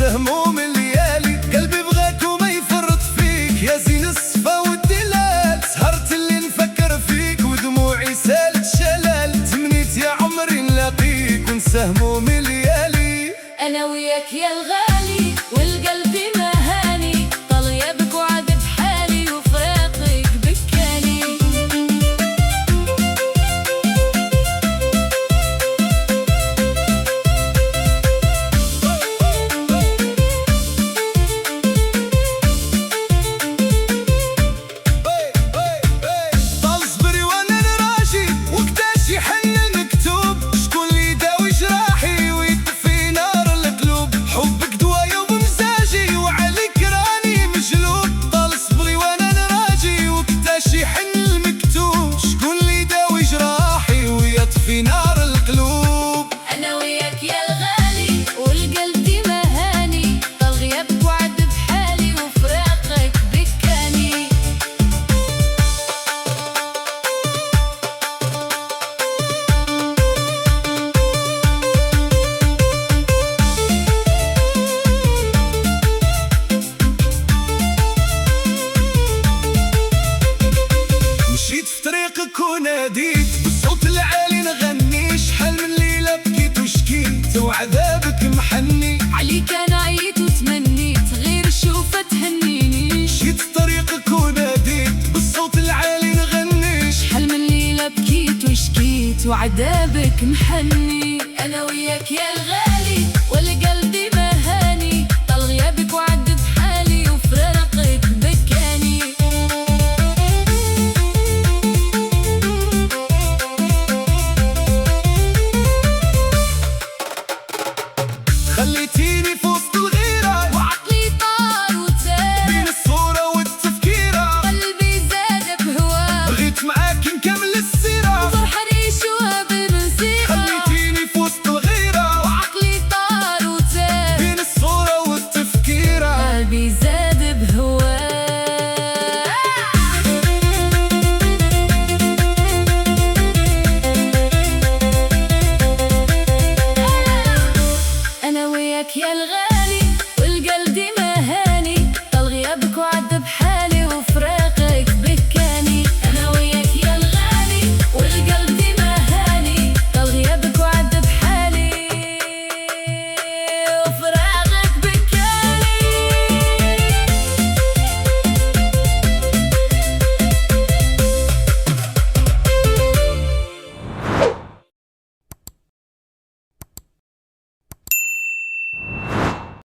هموم الليالي. قلبي بغاك وما يفرط فيك يا زين الصفا والدلال. سهرت اللي نفكر فيك ودموعي سالت شلال. تمنيت يا عمري نلاقيك ونسى هموم الليالي. أنا وياك يا الغالي والقلب ما هاني، طال غيابك وعذب حالي وفراقك بكاني. طال صبري وانا نراجي وقتاش يحن المكتوب. شكون اللي يداوي جراحي ويطفي نار القلوب. حبك دوايا وبمزاجي وعليك راني مجلوب. طال صبري وانا نراجي وقتاش يحن المكتوب. شكون اللي يداوي جراحي ويطفي نار القلوب. أنا وياك يا الغالي والقلب ما هاني، طال غيابك وعذب حالي وفراقك بكاني. مشيت في طريقك وناديت بالصوت العالي نغني. شحال من ليلة بكيت وشكيت وعذابك محني. عليك أنا عييت وتمنيت غير شوفة تهنيني. مشيت في طريقك وناديت بالصوت العالي نغني. شحال من ليلة بكيت وشكيت وعذابك محني. أنا وياك يا الغالي